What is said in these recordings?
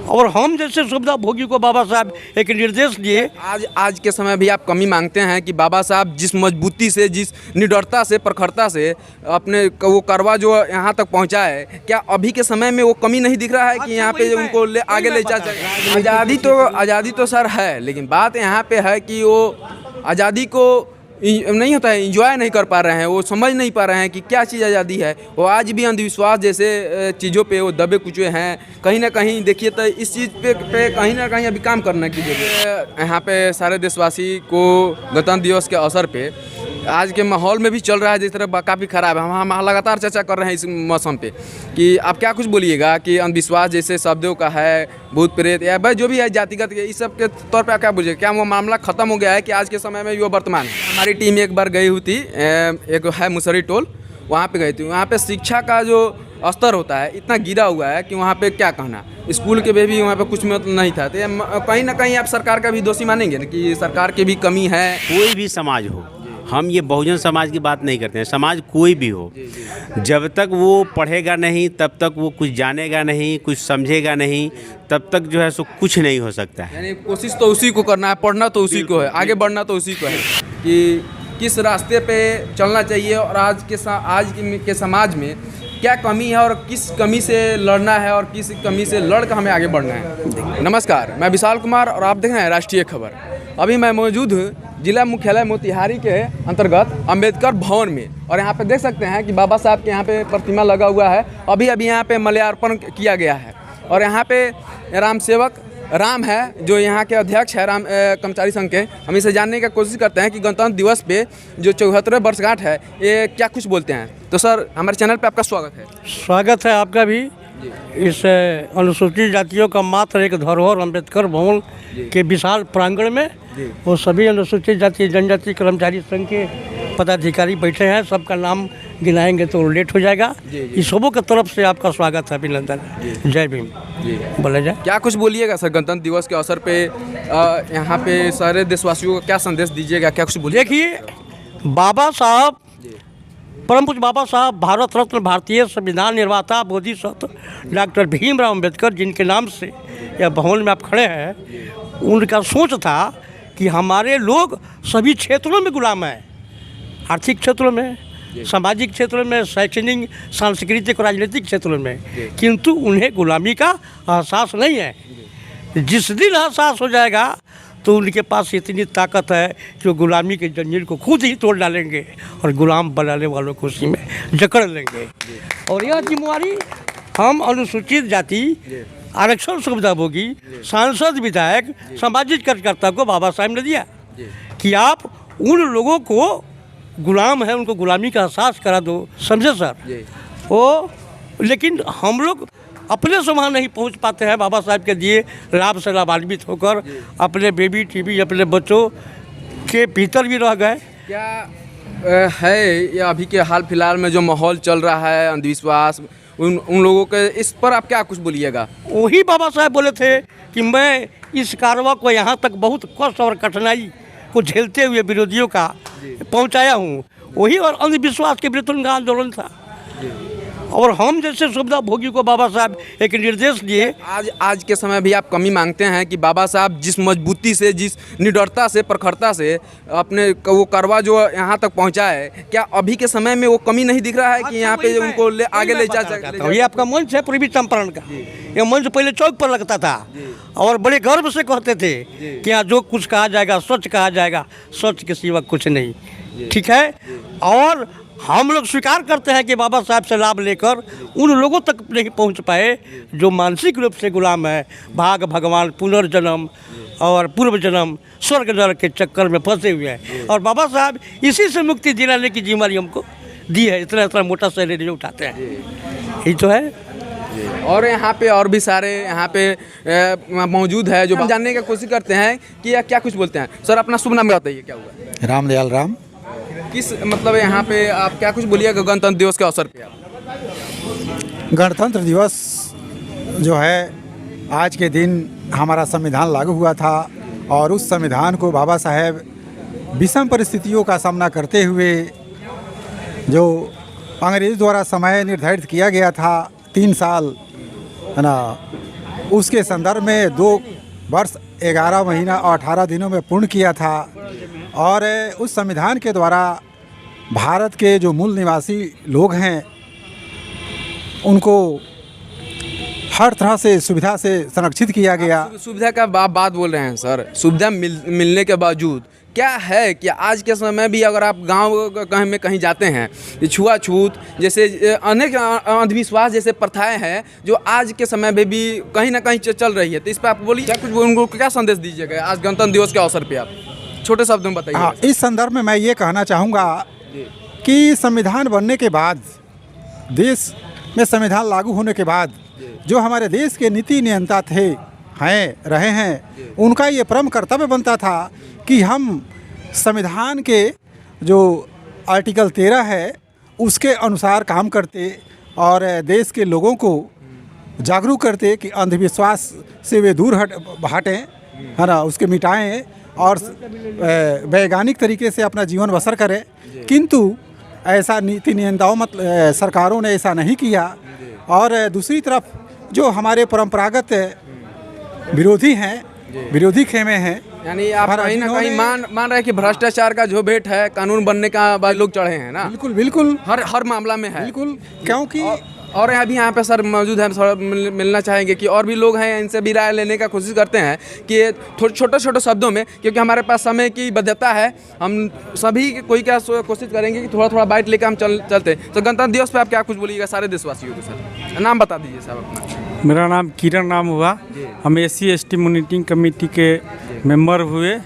और हम जैसे सुविधा भोगी को बाबा साहब एक निर्देश दिए। आज के समय भी आप कमी मांगते हैं कि बाबा साहब जिस मजबूती से, जिस निडरता से, प्रखरता से अपने वो करवा जो यहाँ तक पहुँचा है, क्या अभी के समय में वो कमी नहीं दिख रहा है कि यहाँ पे उनको आगे ले जा सके? आज़ादी तो सर है, लेकिन बात यहाँ पे है कि वो आज़ादी को नहीं होता है, इंजॉय नहीं कर पा रहे हैं, वो समझ नहीं पा रहे हैं कि क्या चीज़ आज़ादी है। वो आज भी अंधविश्वास जैसे चीज़ों पे वो दबे कुचे हैं। कहीं ना कहीं देखिए तो इस चीज़ पे कहीं ना कहीं अभी काम करने की जरूरत है। यहाँ पे सारे देशवासी को गणतंत्र दिवस के अवसर पे आज के माहौल में भी चल रहा है जिस तरह काफ़ी ख़राब है। हम लगातार चर्चा कर रहे हैं इस मौसम पे कि आप क्या कुछ बोलिएगा कि अंधविश्वास जैसे शब्दों का है, भूत प्रेत या भाई जो भी है जातिगत इस सब के तौर पे आप क्या बोलिए, क्या वो मामला ख़त्म हो गया है कि आज के समय में वो वर्तमान है? हमारी टीम एक बार गई हुई थी, एक है मुसरी टोल, वहाँ पे गई थी। वहाँ पे शिक्षा का जो स्तर होता है इतना गिरा हुआ है कि वहाँ पे क्या कहना, स्कूल के भी वहाँ पे कुछ मतलब नहीं था। तो कहीं ना कहीं आप सरकार का भी दोषी मानेंगे ना कि सरकार की भी कमी है? कोई भी समाज हो, हम ये बहुजन समाज की बात नहीं करते हैं, समाज कोई भी हो, जब तक वो पढ़ेगा नहीं तब तक वो कुछ जानेगा नहीं, कुछ समझेगा नहीं, तब तक जो है सो कुछ नहीं हो सकता है। यानी कोशिश तो उसी को करना है, पढ़ना तो उसी को है, आगे बढ़ना तो उसी को है कि किस रास्ते पे चलना चाहिए और आज के समाज में क्या कमी है और किस कमी से लड़ना है और किस कमी से लड़कर हमें आगे बढ़ना है। नमस्कार, मैं विशाल कुमार और आप देख रहे हैं राष्ट्रीय खबर। अभी मैं मौजूद हूँ जिला मुख्यालय मोतिहारी के अंतर्गत अंबेडकर भवन में और यहाँ पे देख सकते हैं कि बाबा साहब के यहाँ पे प्रतिमा लगा हुआ है। अभी यहाँ पे माल्यार्पण किया गया है और यहाँ पे राम सेवक राम है जो यहाँ के अध्यक्ष है राम कर्मचारी संघ के। हम इसे जानने की कोशिश करते हैं कि गणतंत्र दिवस पे जो 74वें वर्षगांठ है ये क्या कुछ बोलते हैं। तो सर, हमारे चैनल पे आपका स्वागत है। स्वागत है आपका भी। इस अनुसूचित जातियों का मात्र एक धरोहर अंबेडकर भवन के विशाल प्रांगण में वो सभी अनुसूचित जाति जनजाति कर्मचारी संघ के पदाधिकारी बैठे हैं। सबका नाम गिनाएंगे तो लेट हो जाएगा। इस सबों की तरफ से आपका स्वागत है, अभिनंदन। जय भीम। बोला जाए, क्या कुछ बोलिएगा सर गणतंत्र दिवस के अवसर पे यहाँ पे सारे देशवासियों को क्या संदेश दीजिएगा, क्या कुछ बोलिए? देखिए, बाबा साहब, परम पूज्य बाबा साहब, भारत रत्न, भारतीय संविधान निर्माता, बोधिसत्व डॉक्टर भीमराव अम्बेडकर, जिनके नाम से यह भवन में आप खड़े हैं, उनका सोच था कि हमारे लोग सभी क्षेत्रों में गुलाम हैं। आर्थिक क्षेत्रों में, सामाजिक क्षेत्रों में, शैक्षणिक, सांस्कृतिक और राजनीतिक क्षेत्रों में, किंतु उन्हें गुलामी का एहसास नहीं है। जिस दिन एहसास हो जाएगा तो उनके पास इतनी ताकत है कि वो गुलामी के जंजीर को खुद ही तोड़ डालेंगे और गुलाम बनाने वालों को उसी में जकड़ लेंगे। और यह जिम्मेवारी हम अनुसूचित जाति, आरक्षण सुविधाभोगी, सांसद, विधायक, सामाजिक कार्यकर्ता को बाबा साहब ने दिया कि आप उन लोगों को गुलाम है, उनको गुलामी का एहसास करा दो। समझे सर? वो लेकिन हम लोग अपने से वहाँ नहीं पहुँच पाते हैं। बाबा साहब के दिए लाभ से लाभान्वित होकर अपने बेबी टीवी, अपने बच्चों के भीतर भी रह गए। क्या है या अभी के हाल फिलहाल में जो माहौल चल रहा है, अंधविश्वास, उन लोगों के इस पर आप क्या कुछ बोलिएगा? वही बाबा साहब बोले थे कि मैं इस कारवा को यहाँ तक बहुत कष्ट और कठिनाई को झेलते हुए विरोधियों का पहुँचाया हूँ। वही और अंधविश्वास के विरुद्ध उनका आंदोलन था और हम जैसे सुविधा भोगी को बाबा साहब एक निर्देश दिए। आज के समय भी आप कमी मांगते हैं कि बाबा साहब जिस मजबूती से, जिस निडरता से, प्रखरता से अपने वो करवा जो यहाँ तक पहुँचा है, क्या अभी के समय में वो कमी नहीं दिख रहा है कि यहाँ पे उनको आगे ले जा सके? ये आपका मंच है पूर्वी चंपारण का। ये मंच पहले चौक पर लगता था और बड़े गर्व से कहते थे कि यहाँ जो कुछ कहा जाएगा सच कहा जाएगा, सच के सिवा कुछ नहीं। ठीक है, और हम लोग स्वीकार करते हैं कि बाबा साहब से लाभ लेकर उन लोगों तक नहीं पहुंच पाए जो मानसिक रूप से गुलाम है, भाग भगवान, पुनर्जन्म और पूर्व जन्म, स्वर्ग नरक के चक्कर में फंसे हुए हैं। और बाबा साहब इसी से मुक्ति दिलाने की जिम्मेदारी हमको दी है। इतना इतना मोटा सैलरी उठाते हैं, यही तो है। और यहाँ पे और भी सारे यहाँ पे मौजूद है जो जानने की कोशिश करते हैं कि क्या कुछ बोलते हैं। सर, अपना शुभ नाम बताइए, क्या हुआ? रामदयाल राम। किस मतलब यहाँ पे आप क्या कुछ बोलिएगा गणतंत्र दिवस के अवसर पे? गणतंत्र दिवस जो है, आज के दिन हमारा संविधान लागू हुआ था और उस संविधान को बाबा साहेब विषम परिस्थितियों का सामना करते हुए जो अंग्रेज़ द्वारा समय निर्धारित किया गया था 3 साल, है ना, उसके संदर्भ में 2 वर्ष 11 महीना और 18 दिनों में पूर्ण किया था। और उस संविधान के द्वारा भारत के जो मूल निवासी लोग हैं उनको हर तरह से सुविधा से संरक्षित किया गया। सुविधा का बात बोल रहे हैं सर, सुविधा मिलने के बावजूद क्या है कि आज के समय भी अगर आप गांव में कहीं जाते हैं, ये छुआछूत जैसे अनेक अंधविश्वास जैसे प्रथाएं हैं जो आज के समय में भी कहीं ना कहीं चल रही है, तो इस पर आप बोलिए क्या, कुछ उनको क्या संदेश दीजिएगा आज गणतंत्र दिवस के अवसर पे, आप छोटे शब्दों में बताइए। हाँ, इस संदर्भ में मैं ये कहना चाहूँगा कि संविधान बनने के बाद, देश में संविधान लागू होने के बाद जो हमारे देश के नीति नियंता रहे हैं, उनका ये परम कर्तव्य बनता था कि हम संविधान के जो आर्टिकल 13 है उसके अनुसार काम करते और देश के लोगों को जागरूक करते कि अंधविश्वास से वे दूर हटें, है ना, उसके मिटाएं और वैज्ञानिक तरीके से अपना जीवन बसर करें। किंतु ऐसा नीति नियंताओं सरकारों ने ऐसा नहीं किया। और दूसरी तरफ जो हमारे परंपरागत विरोधी हैं, विरोधी खेमे हैं, यानी आप कहीं ना कहीं मान रहे हैं कि भ्रष्टाचार का जो भेंट है कानून बनने का बाद लोग चढ़े हैं ना। बिल्कुल बिल्कुल, हर मामला में है बिल्कुल, क्योंकि और अभी यहाँ पे सर मौजूद है, थोड़ा मिलना चाहेंगे कि और भी लोग हैं, इनसे भी राय लेने का कोशिश करते हैं कि थोड़े छोटे शब्दों में, क्योंकि हमारे पास समय की बाध्यता है, हम सभी कोई क्या कोशिश करेंगे कि थोड़ा बाइट लेकर हम चलते। तो गणतंत्र दिवस पे आप क्या कुछ बोलिएगा सारे देशवासियों को? सर नाम बता दीजिए साहब अपना। मेरा नाम किरण नाम हुआ, हम SC/ST मॉनिटरिंग कमेटी के मेंबर हुए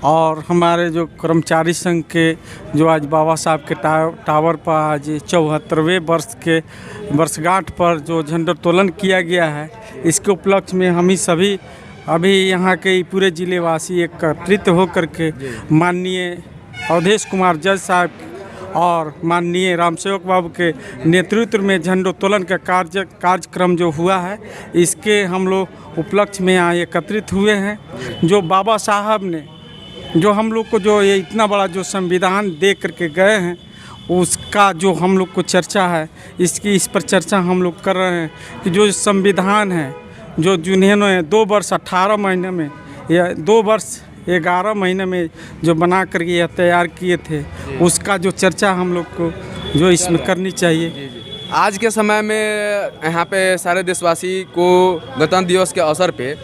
और हमारे जो कर्मचारी संघ के जो आज बाबा साहब के टावर पर आज 74वें वर्ष के वर्षगांठ पर जो झंडोत्तोलन किया गया है, इसके उपलक्ष्य में हम ही सभी अभी यहाँ के पूरे ज़िलेवासी एकत्रित होकर के माननीय अवधेश कुमार जज साहब और माननीय रामसेवक बाबू के नेतृत्व में झंडोत्तोलन का कार्यक्रम जो हुआ है, इसके हम लोग उपलक्ष्य में यहाँ एकत्रित हुए हैं। जो बाबा साहब ने जो हम लोग को जो ये इतना बड़ा जो संविधान दे करके गए हैं, उसका जो हम लोग को चर्चा है, इस पर चर्चा हम लोग कर रहे हैं कि जो संविधान है जो जिन्होंने 2 वर्ष 18 महीने में या 2 वर्ष 11 महीने में जो बना करके यह तैयार किए थे, उसका जो चर्चा हम लोग को जो इसमें करनी चाहिए। आज के समय में यहाँ पे सारे देशवासी को गणतंत्र दिवस के अवसर पे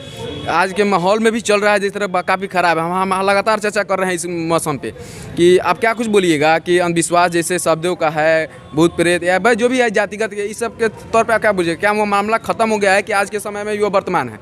आज के माहौल में भी चल रहा है जिस तरह काफ़ी ख़राब है, हम लगातार चर्चा कर रहे हैं इस मौसम पे कि आप क्या कुछ बोलिएगा कि अंधविश्वास जैसे शब्दों का है, भूत प्रेत या भाई जो भी है जातिगत इस सब के तौर पे आप क्या बोलिएगा? क्या वो मामला ख़त्म हो गया है कि आज के समय में वो वर्तमान है?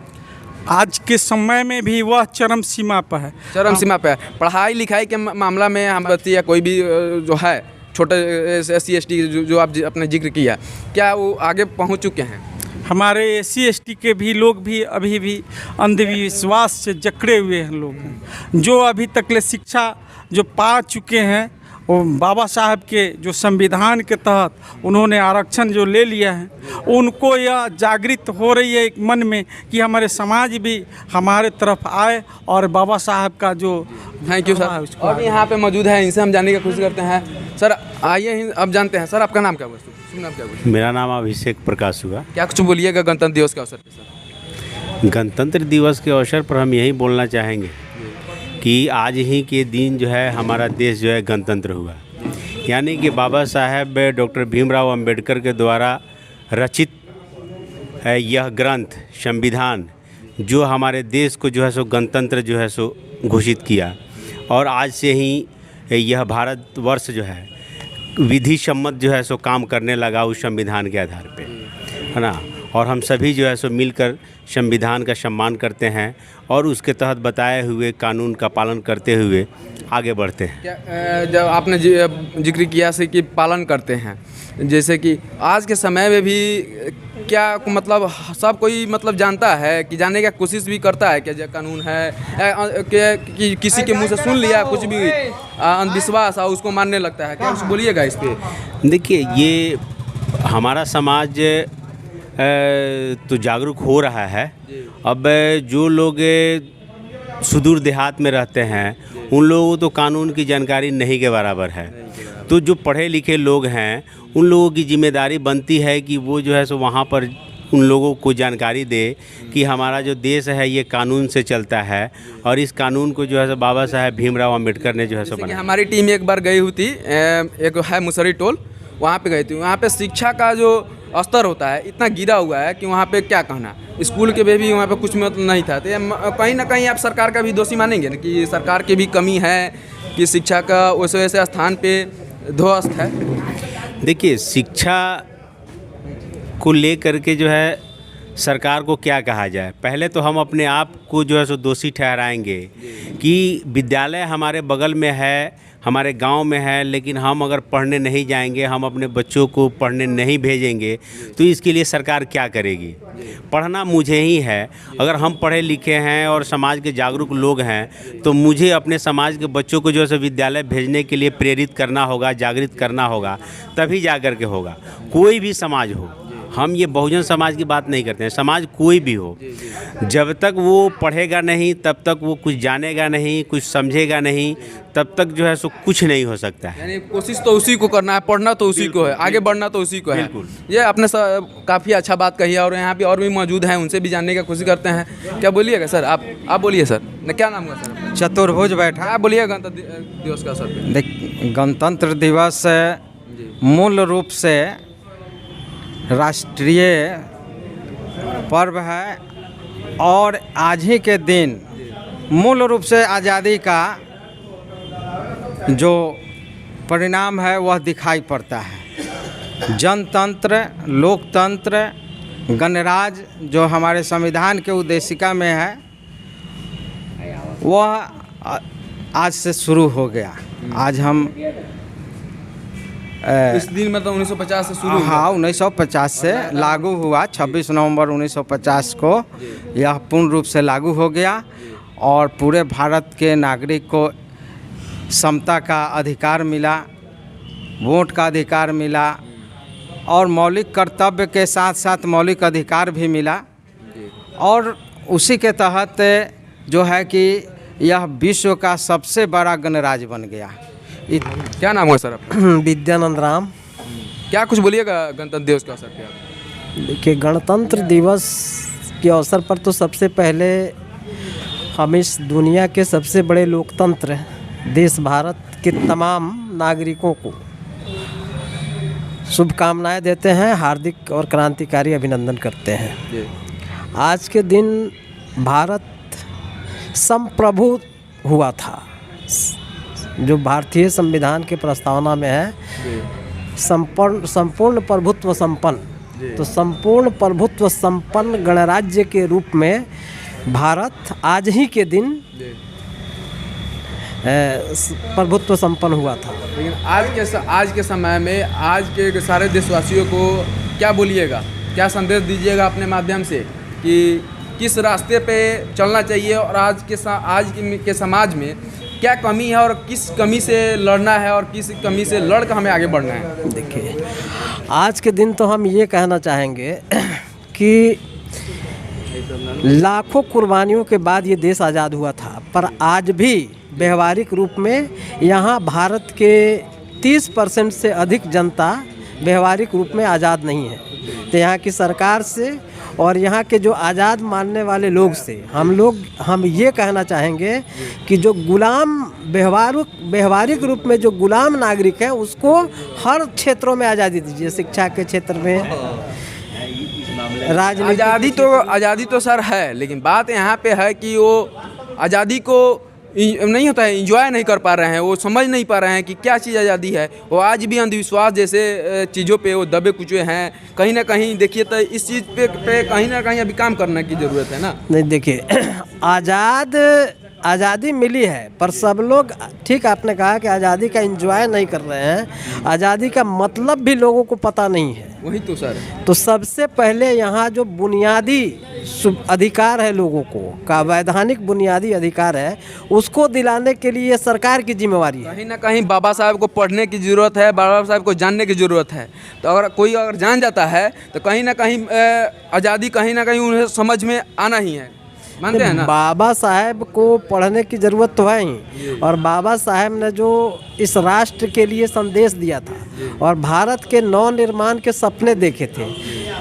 आज के समय में भी वह चरम सीमा पर है। चरम सीमा पर है। पढ़ाई लिखाई के मामला में हम बच्चे या कोई भी जो है छोटे SC/ST जो आप अपने जिक्र किया, क्या वो आगे पहुंच चुके हैं? हमारे SC/ST के भी लोग भी अभी भी अंधविश्वास से जकड़े हुए हैं लोग हैं, जो अभी तक ले शिक्षा जो पा चुके हैं वो बाबा साहब के जो संविधान के तहत उन्होंने आरक्षण जो ले लिया है, उनको यह जागृत हो रही है एक मन में कि हमारे समाज भी हमारे तरफ आए और बाबा साहब का जो थैंक यू सर। और यहाँ पे मौजूद है, इनसे हम जानने की कोशिश करते हैं। सर आइए अब जानते हैं, सर आपका नाम क्या हुआ? शुभ नाम क्या हुआ? मेरा नाम अभिषेक प्रकाश हुआ। क्या कुछ बोलिएगा गणतंत्र दिवस के अवसर पर? सर गणतंत्र दिवस के अवसर पर हम यही बोलना चाहेंगे कि आज ही के दिन जो है हमारा देश जो है गणतंत्र हुआ, यानी कि बाबा साहेब डॉक्टर भीमराव अंबेडकर के द्वारा रचित है यह ग्रंथ संविधान जो हमारे देश को जो है सो गणतंत्र जो है सो घोषित किया। और आज से ही यह भारतवर्ष जो है विधि सम्मत जो है सो काम करने लगा उस संविधान के आधार पे, है ना। और हम सभी जो है सो मिलकर संविधान का सम्मान करते हैं और उसके तहत बताए हुए कानून का पालन करते हुए आगे बढ़ते हैं। क्या जब आपने जिक्र किया से कि पालन करते हैं, जैसे कि आज के समय में भी क्या मतलब सब कोई मतलब जानता है कि जानने की कोशिश भी करता है कि जो कानून है कि किसी के मुंह से सुन लिया कुछ भी अंधविश्वास और उसको मानने लगता है? क्या कुछ बोलिएगा इस पे? देखिए, ये हमारा समाज तो जागरूक हो रहा है। अब जो लोग सुदूर देहात में रहते हैं उन लोगों को तो कानून की जानकारी नहीं के बराबर है। तो जो पढ़े लिखे लोग हैं उन लोगों की जिम्मेदारी बनती है कि वो जो है सो वहाँ पर उन लोगों को जानकारी दे कि हमारा जो देश है ये कानून से चलता है और इस कानून को जो है सो बाबा साहेब भीमराव अम्बेडकर ने जो है सो जैसे कि बनाया। हमारी टीम एक बार गई हुई थी, एक है मुसरी टोल, वहाँ पे गई थी। वहाँ पे शिक्षा का जो स्तर होता है इतना गिरा हुआ है कि वहाँ पे क्या कहना, स्कूल के भी वहाँ पे कुछ मतलब नहीं था। तो कहीं ना कहीं आप सरकार का भी दोषी मानेंगे ना कि सरकार की भी कमी है कि शिक्षा का वैसे वैसे स्थान पे ध्वस्त है। देखिए, शिक्षा को लेकर के जो है सरकार को क्या कहा जाए, पहले तो हम अपने आप को जो है सो दोषी ठहराएंगे कि विद्यालय हमारे बगल में है, हमारे गांव में है, लेकिन हम अगर पढ़ने नहीं जाएंगे, हम अपने बच्चों को पढ़ने नहीं भेजेंगे तो इसके लिए सरकार क्या करेगी। पढ़ना मुझे ही है, अगर हम पढ़े लिखे हैं और समाज के जागरूक लोग हैं तो मुझे अपने समाज के बच्चों को जो है सो विद्यालय भेजने के लिए प्रेरित करना होगा, जागृत करना होगा, तभी जा कर के होगा। कोई भी समाज हो, हम ये बहुजन समाज की बात नहीं करते हैं, समाज कोई भी हो, जब तक वो पढ़ेगा नहीं तब तक वो कुछ जानेगा नहीं, कुछ समझेगा नहीं, तब तक जो है सो कुछ नहीं हो सकता है। यानी कोशिश तो उसी को करना है, पढ़ना तो उसी को है, आगे बढ़ना तो उसी को है। ये आपने काफ़ी अच्छा बात कही है और यहाँ पे और भी मौजूद हैं, उनसे भी जानने की कोशिश करते हैं। क्या बोलिएगा सर? आप बोलिए सर, क्या नाम हुआ सर? चतुर्भुज बैठा। आप बोलिए गणतंत्र दिवस का सर। देख, गणतंत्र दिवस मूल रूप से राष्ट्रीय पर्व है और आज ही के दिन मूल रूप से आज़ादी का जो परिणाम है वह दिखाई पड़ता है। जनतंत्र, लोकतंत्र, गणराज जो हमारे संविधान के उद्देशिका में है वह आज से शुरू हो गया। आज हम इस दिन मतलब 1950 से शुरू हुआ। हाँ, 1950 से लागू हुआ। 26 नवंबर 1950 को यह पूर्ण रूप से लागू हो गया और पूरे भारत के नागरिक को समता का अधिकार मिला, वोट का अधिकार मिला और मौलिक कर्तव्य के साथ साथ मौलिक अधिकार भी मिला। और उसी के तहत जो है कि यह विश्व का सबसे बड़ा गणराज्य बन गया। क्या नाम हुआ सर आपका? विद्यानंद राम। क्या कुछ बोलिएगा गणतंत्र दिवस के अवसर पे आप? देखिए, गणतंत्र दिवस के अवसर पर तो सबसे पहले हम इस दुनिया के सबसे बड़े लोकतंत्र देश भारत के तमाम नागरिकों को शुभकामनाएं देते हैं, हार्दिक और क्रांतिकारी अभिनंदन करते हैं। आज के दिन भारत संप्रभु हुआ था, जो भारतीय संविधान के प्रस्तावना में है, संपूर्ण प्रभुत्व संपन्न। तो संपूर्ण प्रभुत्व संपन्न गणराज्य के रूप में भारत आज ही के दिन प्रभुत्व संपन्न हुआ था। लेकिन आज के समय में आज के सारे देशवासियों को क्या बोलिएगा, क्या संदेश दीजिएगा अपने माध्यम से कि किस रास्ते पे चलना चाहिए और आज के समाज में क्या कमी है और किस कमी से लड़ना है और किस कमी से लड़ कर हमें आगे बढ़ना है? देखिए, आज के दिन तो हम ये कहना चाहेंगे कि लाखों कुर्बानियों के बाद ये देश आज़ाद हुआ था, पर आज भी व्यवहारिक रूप में यहाँ भारत के 30% से अधिक जनता व्यवहारिक रूप में आज़ाद नहीं है। तो यहाँ की सरकार से और यहाँ के जो आज़ाद मानने वाले लोग से हम ये कहना चाहेंगे कि जो गुलाम व्यवहारिक रूप में जो गुलाम नागरिक है उसको हर क्षेत्रों में आज़ादी दीजिए। शिक्षा के क्षेत्र में, राजनीति। आज़ादी तो सर है, लेकिन बात यहाँ पे है कि वो आज़ादी को नहीं होता है, इंजॉय नहीं कर पा रहे हैं, वो समझ नहीं पा रहे हैं कि क्या चीज़ आज़ादी है। वो आज भी अंधविश्वास जैसे चीज़ों पे वो दबे कुचे हैं। कहीं ना कहीं देखिए तो इस चीज़ पे कहीं ना कहीं अभी काम करने की ज़रूरत है ना। नहीं, देखिए, आज़ादी मिली है पर सब लोग, ठीक आपने कहा कि आज़ादी का एंजॉय नहीं कर रहे हैं, आज़ादी का मतलब भी लोगों को पता नहीं है। वही तो सर। तो सबसे पहले यहाँ जो बुनियादी अधिकार है लोगों को का वैधानिक बुनियादी अधिकार है, उसको दिलाने के लिए सरकार की जिम्मेवारी है। कहीं ना कहीं बाबा साहब को पढ़ने की ज़रूरत है, बाबा साहब को जानने की ज़रूरत है। तो अगर कोई जान जाता है तो कहीं ना कहीं आज़ादी कहीं ना कहीं उन्हें समझ में आना ही है, मानते हैं ना। बाबा साहेब को पढ़ने की ज़रूरत तो है ही, और बाबा साहेब ने जो इस राष्ट्र के लिए संदेश दिया था और भारत के नव निर्माण के सपने देखे थे,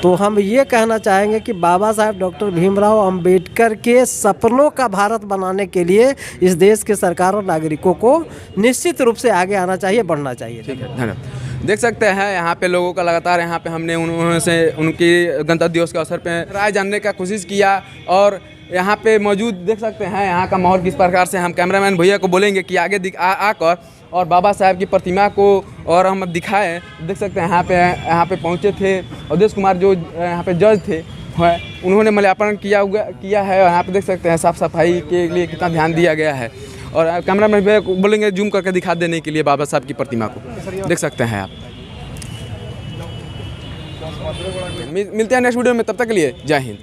तो हम ये कहना चाहेंगे कि बाबा साहेब डॉक्टर भीमराव अंबेडकर के सपनों का भारत बनाने के लिए इस देश के सरकार और नागरिकों को निश्चित रूप से आगे आना चाहिए, बढ़ना चाहिए। ठीक है, धन्यवाद। देख सकते हैं यहाँ पे लोगों का लगातार यहाँ पे हमने उन्होंने से उनकी गणतंत्र दिवस के अवसर पे राय जानने का कोशिश किया और यहाँ पे मौजूद देख सकते हैं यहाँ का माहौल किस प्रकार से। हम कैमरामैन भैया को बोलेंगे कि आगे आकर और बाबा साहब की प्रतिमा को और हम दिखाएं। देख सकते हैं यहाँ पे पहुँचे थे अवधेश कुमार जो यहाँ पे जज थे उन्होंने माल्यार्पण किया है। यहाँ पे देख सकते हैं साफ़ सफाई के लिए कितना ध्यान दिया गया है और कैमरामैन भैया को बोलेंगे जूम करके दिखा देने के लिए बाबा साहब की प्रतिमा को। देख सकते हैं आप। मिलते हैं नेक्स्ट वीडियो में, तब तक के लिए जय हिंद।